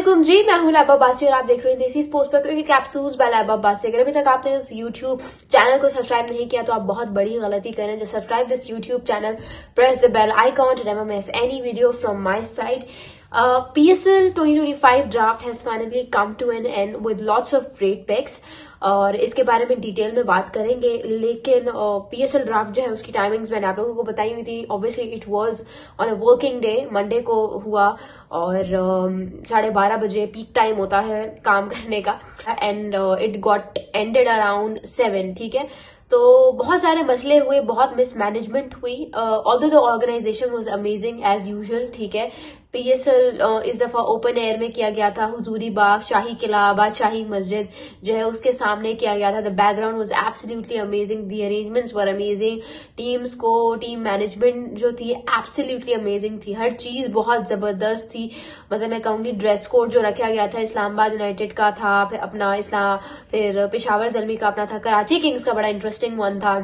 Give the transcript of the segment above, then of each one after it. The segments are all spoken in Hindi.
अस्सलामुअलैकुम जी, मैं हूं लैबा बासी और आप देख रहे हैं देसी स्पोर्ट्स पर क्रिकेट कैप्सूल्स बाय लैबा बासी। अगर अभी तक आपने इस यूट्यूब चैनल को सब्सक्राइब नहीं किया तो आप बहुत बड़ी गलती करें। जो subscribe this YouTube channel, press the bell icon to never miss any video from my side. PSL 2025 draft has finally come to an end with lots of great picks और इसके बारे में डिटेल में बात करेंगे। लेकिन PSL ड्राफ्ट जो है उसकी टाइमिंग्स मैंने आप लोगों को बताई हुई थी। Obviously it was on a working day, Monday को हुआ और 12:30 बजे पीक टाइम होता है काम करने का and it got ended around 7। ठीक है, तो बहुत सारे मसले हुए, बहुत मिसमैनेजमेंट हुई। Although the organisation was amazing as usual. ठीक है, PSL इस दफा ओपन एयर में किया गया था। हुजूरी बाग, शाही किला, बादशाही मस्जिद जो है उसके सामने किया गया था। The background was absolutely amazing, the arrangements were amazing, team management जो थी एब्सोल्युटली अमेजिंग थी। हर चीज बहुत जबरदस्त थी। मतलब मैं कहूंगी ड्रेस कोड जो रखा गया था इस्लामाबाद यूनाइटेड का था, फिर पेशावर ज़ल्मी का अपना था, कराची किंग्स का बड़ा इंटरेस्टिंग वन था।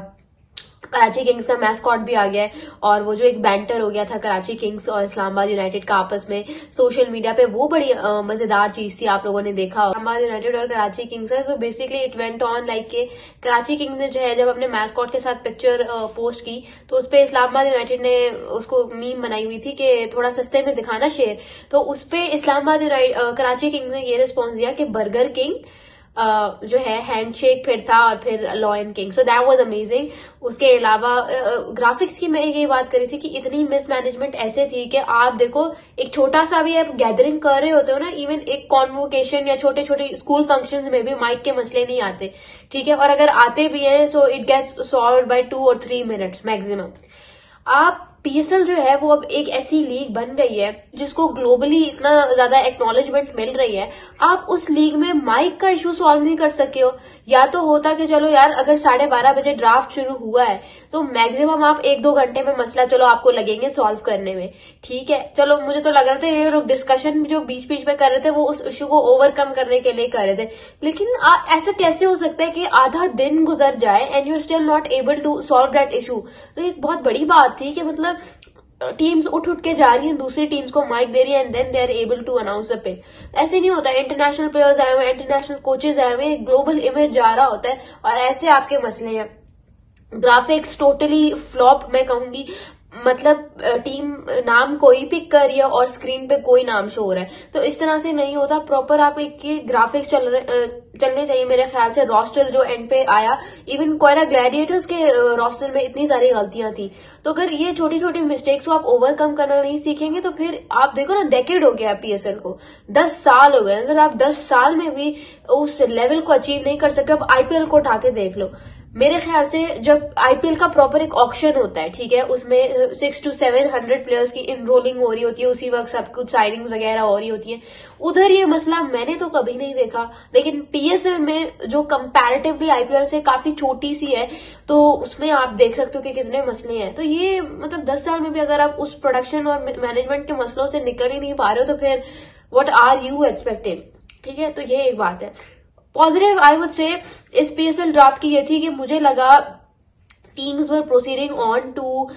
कराची किंग्स का मैस्कॉट भी आ गया है और वो जो एक बैंटर हो गया था कराची किंग्स और इस्लामाबाद यूनाइटेड का आपस में सोशल मीडिया पे, वो बड़ी मजेदार चीज थी। आप लोगों ने देखा इस्लामाबाद यूनाइटेड और कराची किंग्स है। तो basically it went on like के कराची किंग्स ने जो है जब अपने मैस्कॉट के साथ पिक्चर पोस्ट की तो उसपे इस्लामाबाद यूनाइटेड ने उसको मीम बनाई हुई थी कि थोड़ा सस्ते में दिखाना शेर। तो उसपे इस्लामाबाद कराची किंग्स ने ये रिस्पॉन्स दिया कि बर्गर किंग जो है हैंडशेक फिर था और फिर lion king. So that was amazing. उसके अलावा ग्राफिक्स की मैं ये बात करी थी कि इतनी मिसमैनेजमेंट ऐसे थी कि आप देखो एक छोटा सा भी आप गैदरिंग कर रहे होते हो ना, इवन एक कॉन्वोकेशन या छोटे छोटे स्कूल फंक्शंस में भी माइक के मसले नहीं आते। ठीक है, और अगर आते भी हैं so it gets solved by 2 और 3 मिनट्स मैक्सिमम। आप PSL जो है वो अब एक ऐसी लीग बन गई है जिसको ग्लोबली इतना ज्यादा एक्नॉलेजमेंट मिल रही है। आप उस लीग में माइक का इशू सॉल्व नहीं कर सके हो। या तो होता कि चलो यार अगर 12:30 बजे ड्राफ्ट शुरू हुआ है तो मैक्सिमम आप 1-2 घंटे में मसला चलो आपको लगेंगे सॉल्व करने में। ठीक है, चलो मुझे तो लग रहा था ये लोग डिस्कशन जो बीच बीच में कर रहे थे वो उस इशू को ओवरकम करने के लिए कर रहे थे। लेकिन ऐसा कैसे हो सकता है कि आधा दिन गुजर जाए and you still not able to solve that issue. तो एक बहुत बड़ी बात थी कि मतलब टीम्स उठ के जा रही हैं, दूसरी टीम्स को माइक दे रही है and then they are able to announce a pick. ऐसे नहीं होता। इंटरनेशनल प्लेयर्स आए हुए, इंटरनेशनल कोचेज आए हुए, ग्लोबल इमेज जा रहा होता है और ऐसे आपके मसले हैं। ग्राफिक्स टोटली फ्लॉप मैं कहूंगी। मतलब टीम नाम कोई पिक कर रही है और स्क्रीन पे कोई नाम शो हो रहा है, तो इस तरह से नहीं होता। प्रॉपर आप एक ग्राफिक्स चलने चाहिए मेरे ख्याल से। रोस्टर जो एंड पे आया, इवन कोयरा ग्लैडिएटर्स के रोस्टर में इतनी सारी गलतियां थी। तो अगर ये छोटी छोटी मिस्टेक्स को आप ओवरकम करना नहीं सीखेंगे तो फिर आप देखो ना, डेकेड हो गया PSL को, 10 साल हो गए। अगर आप 10 साल में भी उस लेवल को अचीव नहीं कर सकते, अब IPL को उठा के देख लो। मेरे ख्याल से जब IPL का प्रॉपर एक ऑक्शन होता है, ठीक है, उसमें 600 to 700 प्लेयर्स की इनरोलिंग हो रही होती है, उसी वक्त सब कुछ साइनिंग्स वगैरह हो रही होती है। उधर ये मसला मैंने तो कभी नहीं देखा। लेकिन PSL में जो कंपैरेटिवली IPL से काफी छोटी सी है तो उसमें आप देख सकते हो कि कितने मसले हैं। तो ये मतलब 10 साल में भी अगर आप उस प्रोडक्शन और मैनेजमेंट के मसलों से निकल ही नहीं पा रहे हो तो फिर व्हाट आर यू एक्सपेक्टिंग। ठीक है, तो ये एक बात है। पॉजिटिव आई वुड से इस PSL ड्राफ्ट की ये थी कि मुझे लगा teams were proceeding on to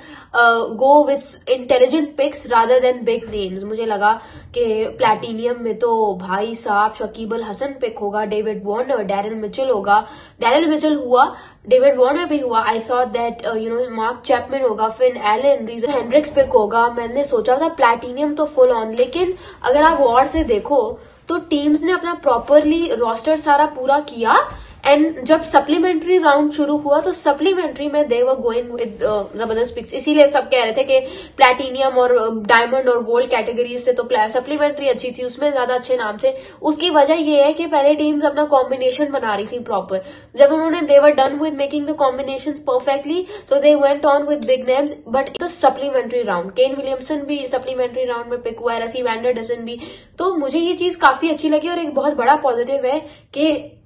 go with intelligent picks rather than big names. मुझे लगा कि प्लैटिनियम में तो भाई साहब शकीब अल हसन पिक होगा, डेविड वार्नर, डैरिल मिचेल होगा। डैरिल मिचेल हुआ, डेविड वार्नर भी हुआ। I thought that Mark Chapman होगा, Finn Allen, Reeza Hendricks pick होगा। मैंने सोचा था प्लैटिनियम तो फुल ऑन। लेकिन अगर आप गौर से देखो तो टीम्स ने अपना प्रॉपरली रोस्टर सारा पूरा किया एंड जब सप्लीमेंट्री राउंड शुरू हुआ तो सप्लीमेंट्री में दे वर गोइंग विद जबरदस्त पिक्स। इसीलिए सब कह रहे थे कि प्लैटिनियम और डायमंड और गोल्ड कैटेगरीज से तो सप्लीमेंट्री अच्छी थी, उसमें ज्यादा अच्छे नाम थे। उसकी वजह ये है कि पहले टीम्स अपना कॉम्बिनेशन बना रही थी प्रॉपर। जब उन्होंने they were done with making the combination perfectly so they went on with big names. But the supplementary round, Kane Williamson भी सप्लीमेंट्री राउंड में पिक हुआ है, रसी वैंडरडसन भी। तो मुझे ये चीज काफी अच्छी लगी और एक बहुत बड़ा पॉजिटिव है कि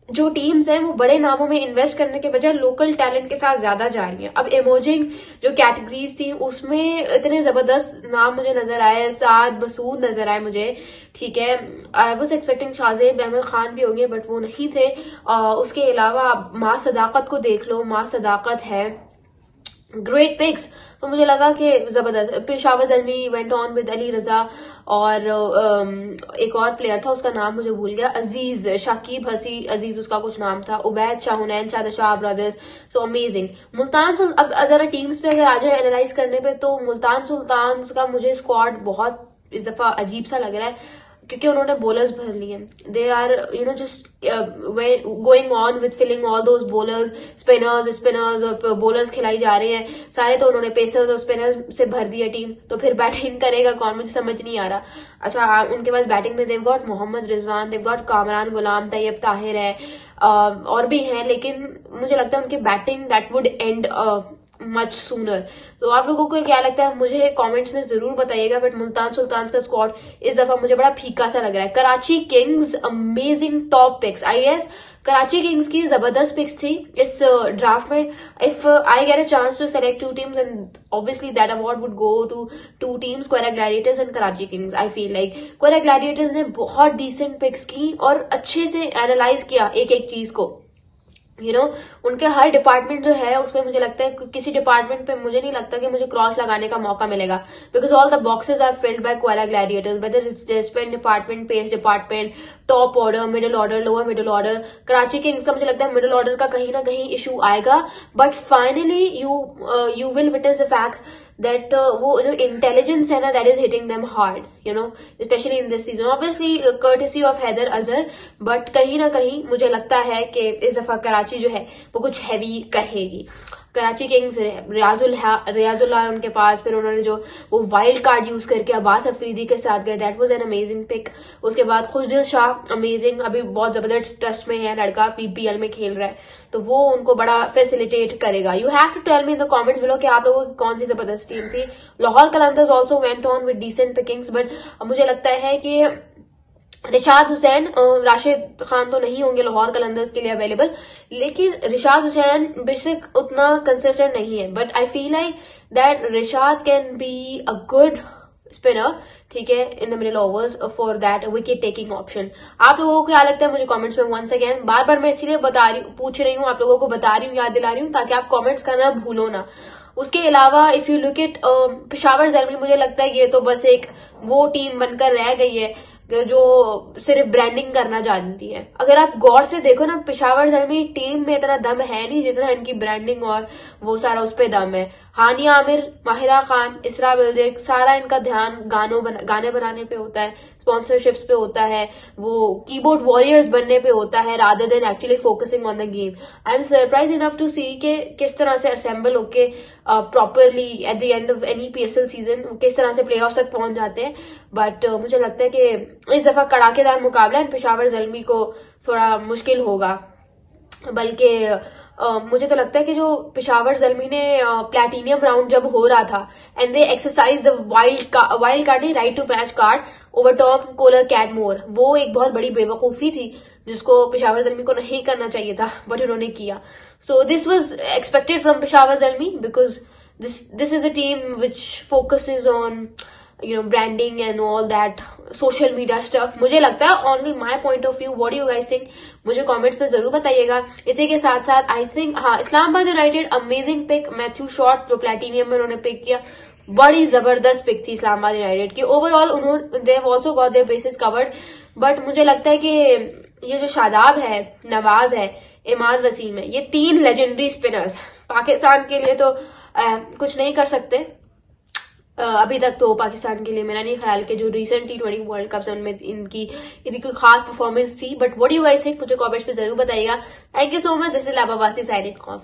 जो टीम्स हैं वो बड़े नामों में इन्वेस्ट करने के बजाय लोकल टैलेंट के साथ ज्यादा जा रही हैं। अब इमर्जिंग जो कैटेगरीज थी उसमें इतने जबरदस्त नाम मुझे नजर आए, साद मसूद नजर आए मुझे। ठीक है, I was expecting Shahzeb Ahmed Khan भी होंगे बट वो नहीं थे। उसके अलावा माँ सदाकत को देख लो, माँ सदाकत है, ग्रेट पिक्स। तो मुझे लगा कि जबरदस्त। Peshawar Zalmi went on with Ali Raza और एक और प्लेयर था, उसका नाम मुझे भूल गया, अजीज शाकिब हसी अजीज उसका कुछ नाम था, Ubaid Shah, Hunain Shah, the Shah brothers. So amazing. Multan अब जरा टीम्स पे अगर आ जाए एनालाइज करने पे, तो मुल्तान सुल्तान का मुझे स्क्वाड बहुत इस दफा अजीब सा लग रहा है, क्योंकि उन्होंने बॉलर्स भर लिए। They are just going on with filling all those bowlers, spinners और बॉलर्स खिलाई जा रहे हैं सारे। तो उन्होंने पेसर्स और स्पिनर्स से भर दिया टीम। तो फिर बैटिंग करेगा कौन, मुझे समझ नहीं आ रहा। अच्छा, उनके पास बैटिंग में देव गॉट मोहम्मद रिजवान, देव गॉट कामरान गुलाम, तैयब ताहिर है, और भी हैं, लेकिन मुझे लगता है उनकी batting that would and much sooner. तो आप लोगों को क्या लगता है मुझे कमेंट्स में जरूर बताइएगा। बट मुल्तान सुल्तान का स्क्वाड इस दफा मुझे बड़ा फीका सा लग रहा है। Karachi Kings amazing top picks. I guess Karachi Kings की जबरदस्त पिक्स थी इस ड्राफ्ट में। If I get a chance to select 2 teams, and obviously that award would go to 2 teams, Quetta Gladiators and Karachi Kings. I feel like Quetta Gladiators ने बहुत डिसेंट पिक्स की और अच्छे से एनालाइज किया एक एक चीज को। उनके हर डिपार्टमेंट जो है उसमें मुझे लगता है किसी डिपार्टमेंट पे मुझे नहीं लगता कि मुझे क्रॉस लगाने का मौका मिलेगा, because all the boxes are filled by Quetta Gladiators, whether it's the spin department, pace department, top order, middle order, lower middle order. Karachi Kings का मुझे लगता है मिडिल ऑर्डर का कहीं ना कहीं इशू आएगा, but finally you will witness the fact that वो जो इंटेलिजेंस है ना, that is hitting them hard, specially in this season. Obviously courtesy of Haider Azhar, but कहीं ना कहीं मुझे लगता है कि इस दफा कराची जो है वो कुछ हैवी करेगी। कराची किंग्स रियाजुल्लाह उनके पास, फिर उन्होंने जो वो वाइल्ड कार्ड यूज करके अब्बास अफरीदी के साथ गए, that was an amazing pick. उसके बाद खुशदिल शाह अमेजिंग, अभी बहुत जबरदस्त टेस्ट में है लड़का, पीपीएल में खेल रहा है, तो वो उनको बड़ा फैसिलिटेट करेगा। You have to tell me in the comments below कि आप लोगों की कौन सी जबरदस्त टीम थी। Lahore Qalandars also went on with decent pickings, but मुझे लगता है कि रिशाद हुसैन, राशिद खान तो नहीं होंगे लाहौर कलंदर्स के लिए अवेलेबल, लेकिन रिशाद हुसैन बेसिक उतना कंसिस्टेंट नहीं है, but I feel like that Rishad can be a good spinner, ठीक है, in the middle overs for that wicket taking option. आप लोगों को क्या लगता है मुझे कमेंट्स में वंस अगेन बार बार मैं इसीलिए पूछ रही हूँ, आप लोगों को बता रही हूँ, याद दिला रही हूँ, ताकि आप कमेंट्स करना भूलो ना। उसके अलावा if you look it Peshawar Zalmi, मुझे लगता है ये तो बस एक वो टीम बनकर रह गई है जो सिर्फ ब्रांडिंग करना जानती है। अगर आप गौर से देखो ना, पेशावर ज़ल्मी टीम में इतना दम है नहीं जितना इनकी ब्रांडिंग और वो सारा उस पे दम है। हानिया आमिर, माहिरा खान, इसरा बिल्दिक, सारा इनका ध्यान गाने बनाने पे होता है, स्पॉन्सरशिप्स पे होता है, वो कीबोर्ड वॉरियर्स बनने पे होता है, rather than actually focusing on the game. I am surprise enough to see के किस तरह से असेंबल होके properly at the end of any PSL season किस तरह से प्ले ऑफ तक पहुंच जाते हैं। बट मुझे लगता है कि इस दफा कड़ाकेदार मुकाबला है, पेशावर ज़ल्मी को थोड़ा मुश्किल होगा। बल्कि मुझे तो लगता है कि जो पेशावर ज़ल्मी ने प्लैटिनियम राउंड जब हो रहा था, and they exercise the wild card नहीं, right to match card over Tom Kohler Cadmore, वो एक बहुत बड़ी बेवकूफी थी जिसको पेशावर ज़ल्मी को नहीं करना चाहिए था, बट उन्होंने किया। So this was expected from Peshawar Zalmi, because this is the team which focuses on branding and all that social media stuff। मुझे लगता है only my point of view, what do you guys think, मुझे कमेंट्स में जरूर बताइएगा। इसी के साथ साथ I think Islamabad United amazing pick, Matthew Short जो प्लैटिनियम में उन्होंने पिक किया, बड़ी जबरदस्त पिक थी इस्लामाबाद यूनाइटेड की। ओवरऑल उन्होंने they have also got their bases covered, but मुझे लगता है कि ये जो शादाब है, नवाज है, इमाद वसीम है, ये 3 लेजेंडरी स्पिनर्स पाकिस्तान के लिए तो कुछ नहीं कर सकते अभी तक। तो पाकिस्तान के लिए मेरा नहीं ख्याल कि जो रिसेंट T20 वर्ल्ड कप है उनमें इनकी कोई खास परफॉर्मेंस थी। But what do you guys think, मुझे कमेंट्स पे जरूर बताइएगा। Thank you so much. This is लाबा बासी साइनिंग ऑफ।